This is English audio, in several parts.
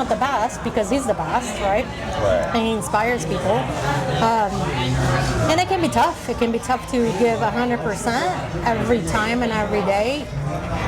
want the best because he's the best, right? Right. And he inspires people. And it can be tough. It can be tough to give 100% every time and every day.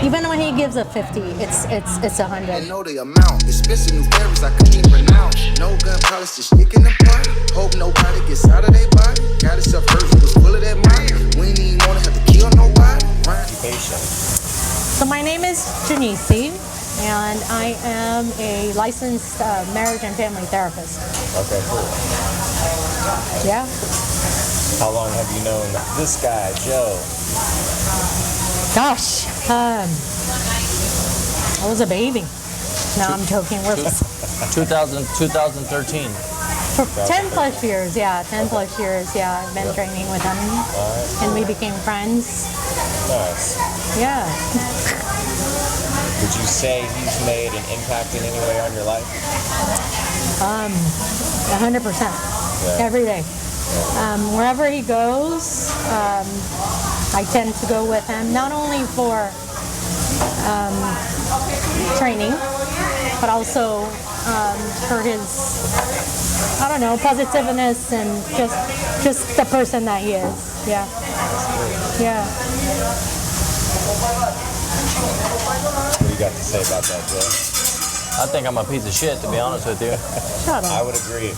Even when he gives a 50, it's 100. I know the amount, especially new variants I couldn't even pronounce. No gun polish, just sticking the party. Hope nobody gets out of their body. Got himself hurt, he was full of that money. We ain't even wanna have to kill nobody. Patient. So my name is Janice, and I am a licensed marriage and family therapist. Okay, cool. Yeah. How long have you known this guy, Joe? Gosh, I was a baby. No, I'm joking. We're 2013. for 10 plus years. Yeah, 10 plus years. Yeah, I've been training with him, and we became friends. Nice. Yeah. Would you say he's made an impact in any way on your life? 100%. Every day. Wherever he goes, I tend to go with him, not only for training, but also for his, I don't know, positiveness and just the person that he is. Yeah. Yeah. What do you got to say about that, Joe? I think I'm a piece of shit, to be honest with you. Shut up. I would agree.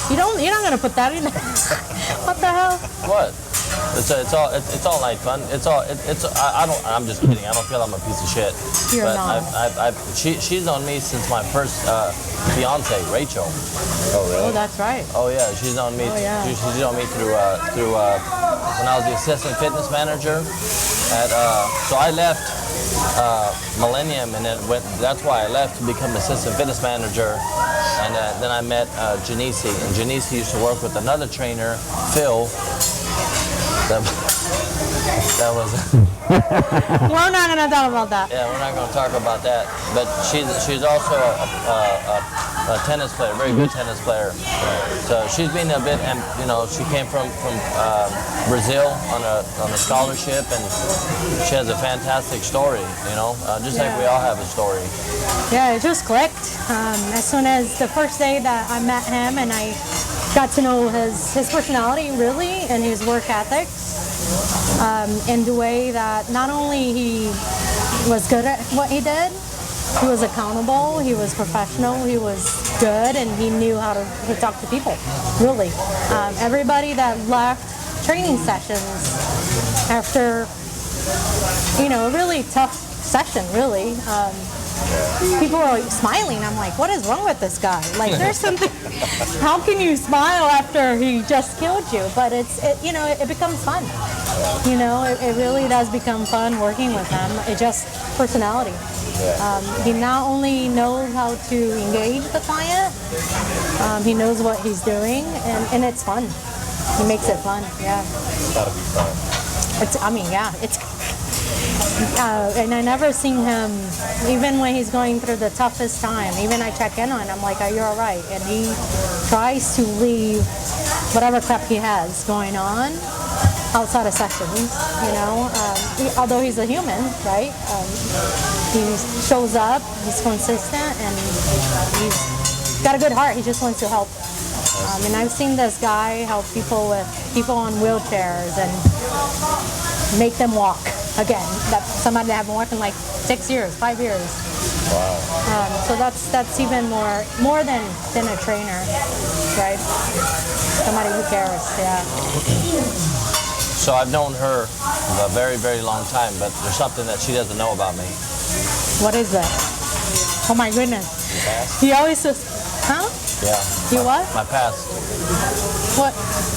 You're not gonna put that in there. What the hell? What? It's all light fun. I'm just kidding. I don't feel I'm a piece of shit. You're but not. She's known me since my first fiance, Rachel. Oh, really? Oh, that's right. Oh yeah, she's known me. Oh, yeah. She's known me through when I was the assistant fitness manager at. So I left Millennium, and that's why I left to become assistant fitness manager. And then I met Janice, and Janice used to work with another trainer, Phil. That was. We're not gonna talk about that. Yeah, we're not going to talk about that. But she's also a tennis player, very good tennis player. So she's been a bit, and she came from Brazil on a scholarship, and she has a fantastic story. Just like we all have a story. Yeah, it just clicked. As soon as the first day that I met him, and I got to know his personality really, and his work ethics. In the way that not only he was good at what he did, he was accountable, he was professional, he was good, and he knew how to talk to people, really. Everybody that left training sessions after, a really tough session, really, people were smiling. I'm like, what is wrong with this guy? Like, there's something. How can you smile after he just killed you? But it becomes fun. It really does become fun working with him. It's just personality. He not only knows how to engage the client, he knows what he's doing, and it's fun. He makes it fun. Yeah. It's gotta be fun. It's. And I never seen him, even when he's going through the toughest time, even I check in on him, I'm like, are you all right? And he tries to leave whatever crap he has going on outside of sessions, although he's a human, right? He shows up, he's consistent, and he's got a good heart. He just wants to help. And I've seen this guy help people on wheelchairs and make them walk again. That's somebody that haven't walked in like 6 years, 5 years. Wow. So that's even more than a trainer, right? Somebody who cares, yeah. So I've known her a very, very long time, but there's something that she doesn't know about me. What is that? Oh my goodness. He always says, huh? Yeah. You what? My past. What?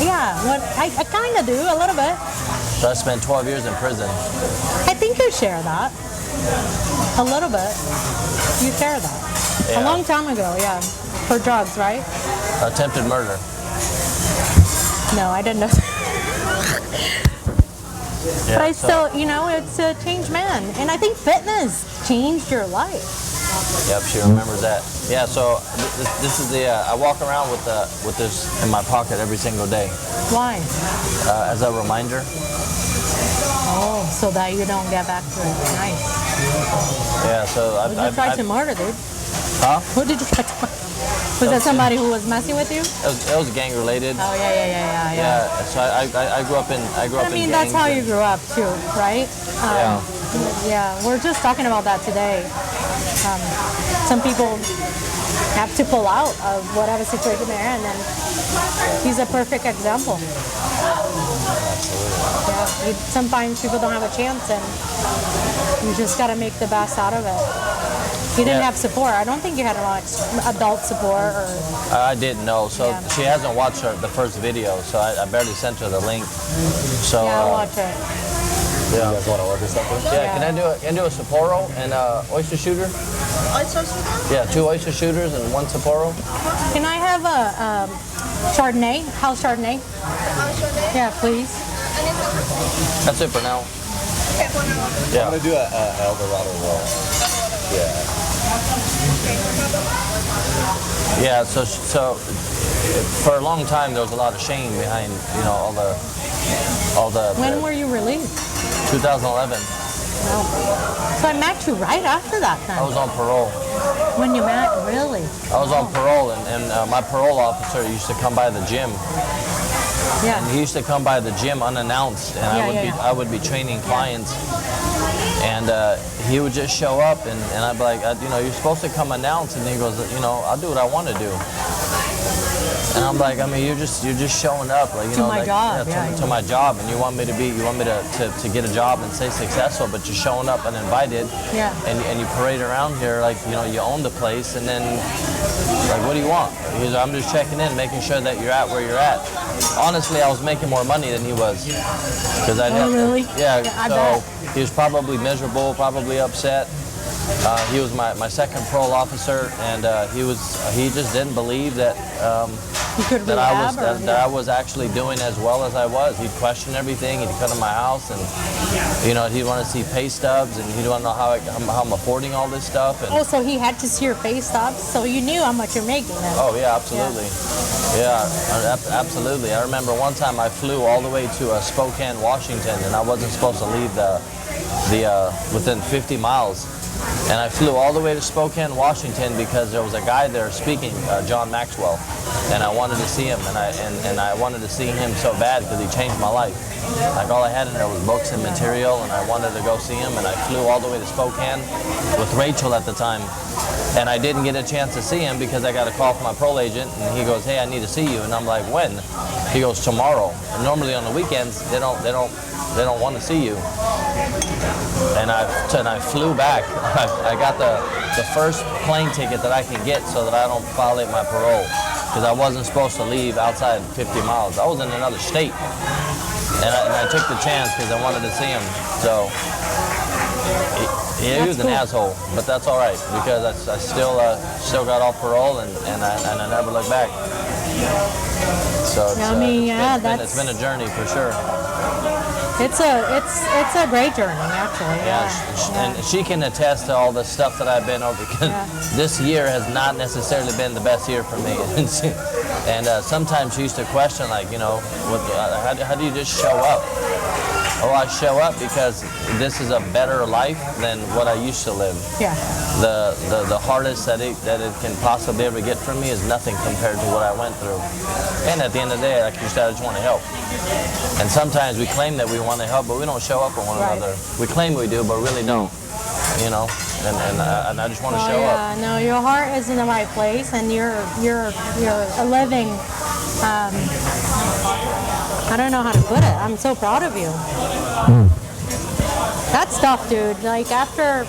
Yeah, what? I kind of do, a little bit. So I spent 12 years in prison. I think you share that. A little bit. You share that. Yeah. A long time ago, yeah. For drugs, right? Attempted murder. No, I didn't know. Yeah, But I still, it's a changed man. And I think fitness changed your life. Yep, she remembers that. Yeah, so this is I walk around with this in my pocket every single day. Why? As a reminder. Oh, so that you don't get back to it. Nice. Yeah, so You tried to murder, dude. Huh? Who did you cut to? Was that somebody who was messing with you? It was gang related. Oh yeah. Yeah. So I grew up in I mean, that's how you grew up too, right? Yeah. Yeah, we're just talking about that today. Some people have to pull out of whatever situation they're in, and he's a perfect example. Yeah, sometimes people don't have a chance, and you just got to make the best out of it. You didn't have support. I don't think you had much adult support. Or I didn't know. So Yeah. she hasn't watched the first video, so I barely sent her the link. So yeah, I'll watch it. You guys want to order something? yeah, can I do a Sapporo and oyster shooter? Oyster shooter? Yeah, 2 oyster shooters and 1 Sapporo. Can I have a Chardonnay? House Chardonnay? Oyster? Yeah, please. That's it for now. Okay, for now. I'm Yeah. gonna do a Eldorado roll. Yeah. Yeah, so for a long time there was a lot of shame behind, you know, all the When were you released? 2011. Oh. So I met you right after that then. I was on parole. When you met, really? I was on parole, and my parole officer used to come by the gym. Yeah. And he used to come by the gym unannounced, and I would be training clients. And he would just show up, and I'd be like, you know, you're supposed to come announced. And he goes, you know, I'll do what I want to do. And I'm like, I mean, you're just showing up, like, you know, my like, job, to my job, and you want me to get a job and stay successful, but you're showing up uninvited, Yeah. and you parade around here like, you know, you own the place, and then like, what do you want? He's like, I'm just checking in, making sure that you're at where you're at. Honestly, I was making more money than he was, because really? Yeah, I so bet. he was probably miserable, probably upset. He was my second parole officer, and he just didn't believe that You could that rehab I was actually doing as well as I was. He'd question everything. He'd come to my house, and you know, he'd want to see pay stubs, and he'd want to know how I'm affording all this stuff. And Oh, so he had to see your pay stubs, so you knew how much you're making then. oh yeah, absolutely. Yeah, absolutely. I remember one time I flew all the way to Spokane, Washington, and I wasn't supposed to leave the within 50 miles. And I flew all the way to Spokane, Washington, because there was a guy there speaking, John Maxwell, and I wanted to see him, and I wanted to see him so bad because he changed my life. Like, all I had in there was books and material, and I wanted to go see him, and I flew all the way to Spokane with Rachel at the time, and I didn't get a chance to see him because I got a call from my parole agent, and he goes, hey, I need to see you, and I'm like, when? He goes, tomorrow. And normally on the weekends they don't want to see you. And I flew back. I got the first plane ticket that I can get so that I don't violate my parole, because I wasn't supposed to leave outside 50 miles. I was in another state, and I took the chance because I wanted to see him. So he was an asshole, but that's all right, because I still got off parole, and I never looked back. So it's been a journey for sure. It's a great journey, actually. And she can attest to all the stuff that I've been over, because this year has not necessarily been the best year for me. And sometimes she used to question, like, you know, how do you just show up? Oh, I show up because this is a better life than what I used to live. Yeah. The hardest that it can possibly ever get from me is nothing compared to what I went through. And at the end of the day, like you said, I just want to help. And sometimes we claim that we want to help, but we don't show up for one another. We claim we do, but really don't. You know, and I just want to show up. No, your heart is in the right place, and you're a living. I don't know how to put it. I'm so proud of you. That's tough, dude. Like, after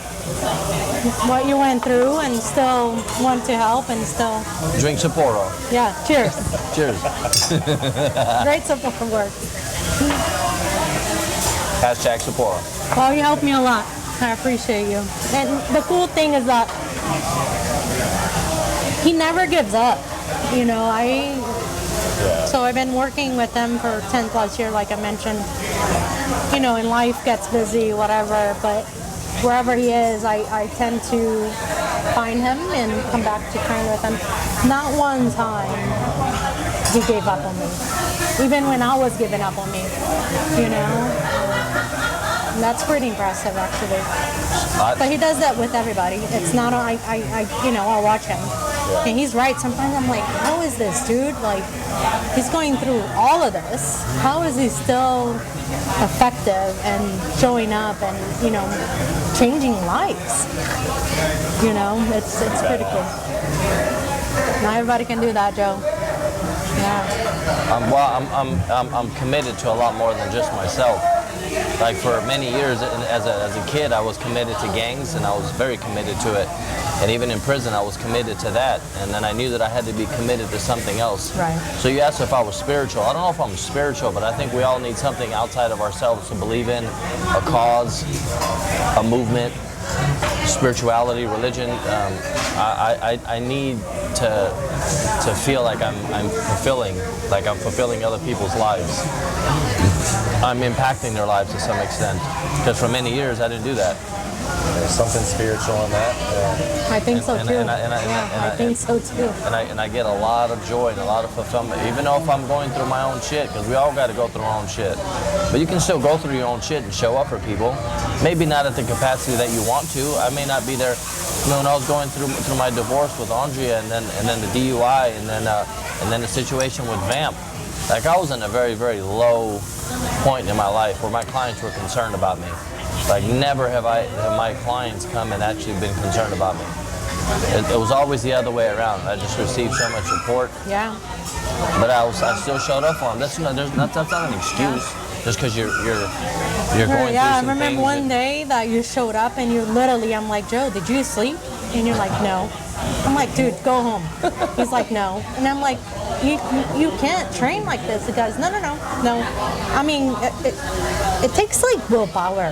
what you went through, and still want to help, and still. Drink Sapporo. Yeah. Cheers. Cheers. Great support work. Hashtag Sapporo. Well, you helped me a lot. I appreciate you. And the cool thing is that he never gives up. You know, So I've been working with him for 10 plus years, like I mentioned. You know, and life gets busy, whatever, but wherever he is, I tend to find him and come back to train with him. Not one time he gave up on me. Even when I was giving up on me, you know? And that's pretty impressive, actually. But he does that with everybody. It's not, I'll watch him. Yeah. And he's right. Sometimes I'm like, how is this dude? Like, he's going through all of this. How is he still effective and showing up and, changing lives? It's pretty cool. Not everybody can do that, Joe. Yeah. I'm committed to a lot more than just myself. Like for many years, as a kid, I was committed to gangs, and I was very committed to it. And even in prison, I was committed to that. And then I knew that I had to be committed to something else. Right. So you asked if I was spiritual. I don't know if I'm spiritual, but I think we all need something outside of ourselves to believe in, a cause, a movement, spirituality, religion. I need to feel like I'm fulfilling other people's lives. I'm impacting their lives to some extent, because for many years I didn't do that. There's something spiritual in that. I think so too. I think so too. And I get a lot of joy and a lot of fulfillment, even though if I'm going through my own shit, because we all got to go through our own shit. But you can still go through your own shit and show up for people. Maybe not at the capacity that you want to. I may not be there. When I was going through my divorce with Andrea, and then the DUI, and then the situation with Vamp. Like, I was in a very, very low point in my life where my clients were concerned about me. Like, never have my clients come and actually been concerned about me. It was always the other way around. I just received so much support. Yeah. But I still showed up for them. That's not an excuse. Just because you're going through some I remember things one day that you showed up and you literally, I'm like, Joe, did you sleep? And you're like, no. I'm like, dude, go home. He's like, no. And I'm like, you can't train like this. He goes, no. I mean, it takes like willpower.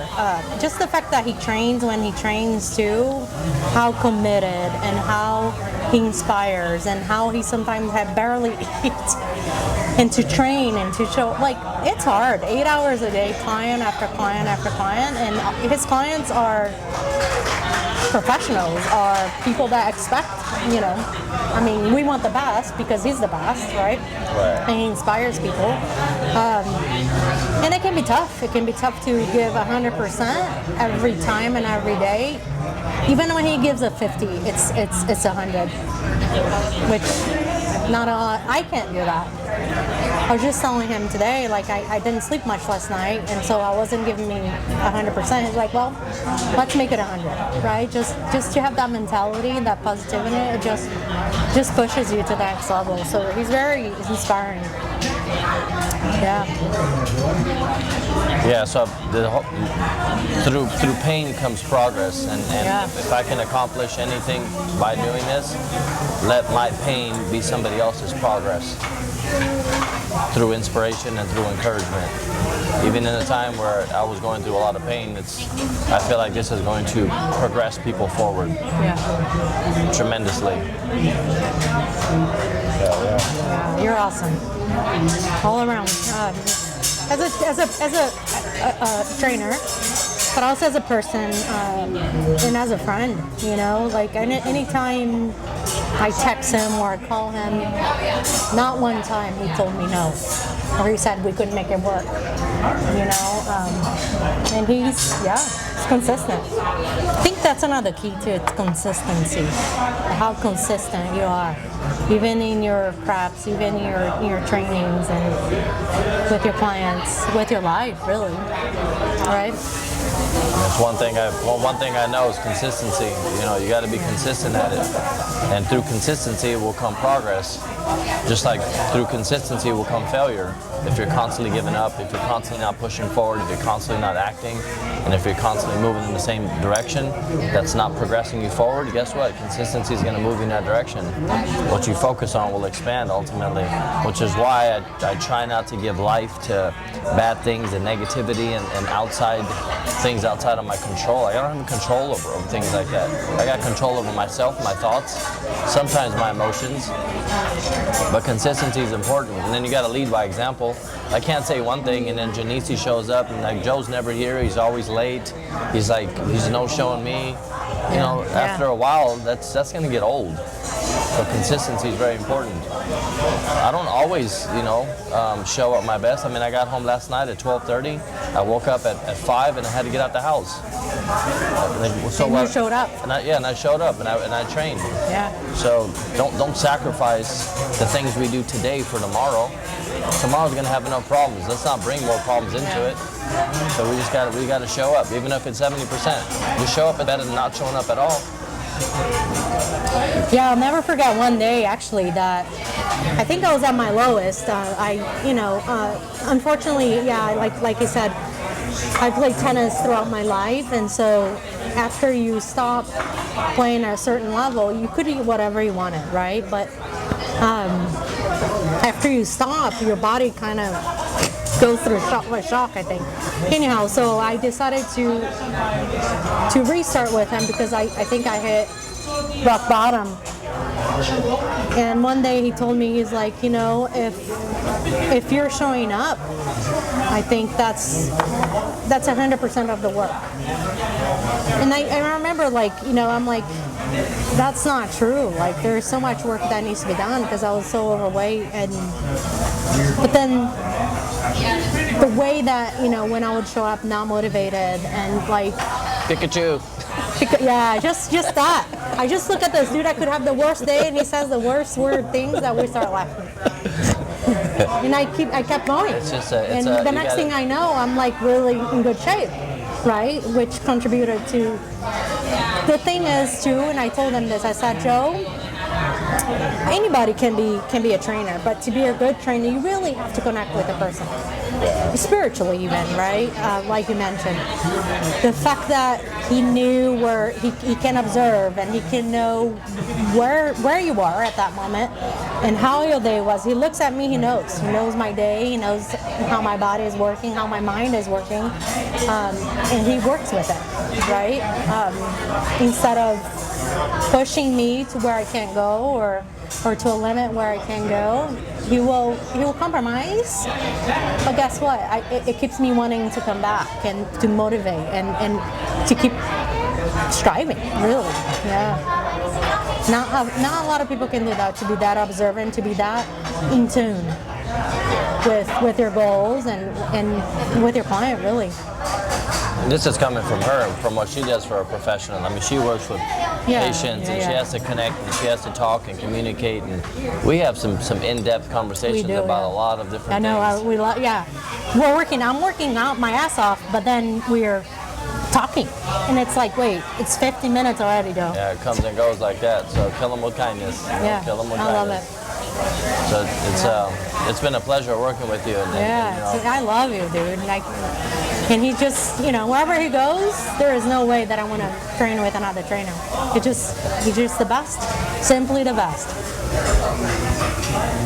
Just the fact that he trains when he trains too, how committed and how he inspires and how he sometimes had barely eat. And to train and to show, like, it's hard. 8 hours a day, client after client after client. And his clients are professionals, are people that expect, I mean, we want the best because he's the best, right? Right. And he inspires people. And it can be tough. It can be tough to give 100% every time and every day. Even when he gives a 50, it's 100, which not all, I can't do that. I was just telling him today, like, I didn't sleep much last night, and so I wasn't giving me 100%. He's like, well, let's make it 100, right? Just to have that mentality, that positivity, it just pushes you to the next level. So he's very inspiring. Yeah. Yeah, so through pain comes progress, and if I can accomplish anything by doing this, let my pain be somebody else's progress through inspiration and through encouragement. Even in a time where I was going through a lot of pain, I feel like this is going to progress people forward tremendously. Yeah, you're awesome. All around. As a trainer, but also as a person and as a friend, like anytime I text him or I call him, not one time he told me no, or he said we couldn't make it work, and he's consistent. I think that's another key to it, consistency, how consistent you are, even in your preps, even in your trainings, and with your clients, with your life, really, right? That's one thing I know is consistency. You got to be consistent at it, and through consistency will come progress. Just like through consistency will come failure. If you're constantly giving up, if you're constantly not pushing forward, if you're constantly not acting, and if you're constantly moving in the same direction, that's not progressing you forward. Guess what? Consistency is going to move you in that direction. What you focus on will expand ultimately, which is why I try not to give life to bad things and negativity and outside things outside of my control. I don't have control over things like that. I got control over myself, my thoughts, sometimes my emotions, but consistency is important. And then you got to lead by example. I can't say one thing and then Janice shows up and like, Joe's never here, he's always late, he's no showing me. you know, after a while, that's going to get old. So consistency is very important. I don't always, you know, show up my best. I mean, I got home last night at 12:30. I woke up at 5 and I had to get out the house. So and you showed up. And I showed up and I trained. Yeah. So don't sacrifice the things we do today for tomorrow. Tomorrow's gonna have enough problems. Let's not bring more problems into it. So we gotta show up, even if it's 70%. Just show up better than not showing up at all. Yeah, I'll never forget one day actually that I think I was at my lowest. Unfortunately, yeah, like you said, I played tennis throughout my life, and so after you stop playing at a certain level, you could eat whatever you wanted, right? But after you stop, your body kind of goes through shock by shock, I think. Anyhow, so I decided to restart with him because I think I hit rock bottom. And one day he told me, he's like, you know, if you're showing up, I think that's 100% of the work. And I remember, like, you know, I'm like, that's not true. Like, there's so much work that needs to be done because I was so overweight. But then the way that, you know, when I would show up not motivated and like Pikachu. Yeah, just that. I just look at this dude. I could have the worst day, and he says the worst word things that we start laughing. And I kept going. And the next thing I know, I'm like really in good shape, right? Which contributed to. The thing is too, and I told him this. I said, Joe, anybody can be a trainer, but to be a good trainer, you really have to connect with the person, spiritually even, right? Like you mentioned, the fact that he knew where he can observe and he can know where you are at that moment and how your day was. He looks at me, he knows my day, he knows how my body is working, how my mind is working, and he works with it, right? Instead of pushing me to where I can't go or to a limit where I can't go, he will compromise. But guess what? It keeps me wanting to come back and to motivate and to keep striving. Really, yeah. Not a lot of people can do that. To be that observant, to be that in tune with your goals and with your client, really. This is coming from her, from what she does for a professional. I mean, she works with patients, and she has to connect, and she has to talk and communicate, and we have some in-depth conversations about a lot of different things. I know, I'm working out my ass off, but then we're talking, and it's like, wait, it's 50 minutes already, Joe. Yeah, it comes and goes like that, so kill them with kindness. Yeah, kill them with I kindness. love it. So it's been a pleasure working with you. I love you, dude. And he just, wherever he goes, there is no way that I want to train with another trainer. He's just the best, simply the best.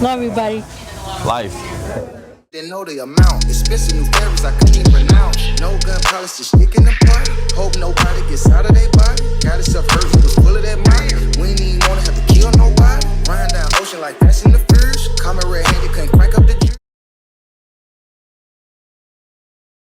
Love you, buddy. Life. Didn't know the amount. Expensive new Ferris I couldn't even pronounce. No gun polish, just sticking the party. Hope nobody gets out of their body. Got himself hurt, he was full of that money. We ain't even wanna have to kill nobody. Riding down ocean like Fast and the Furious. Coming red-handed, couldn't crank up the juice.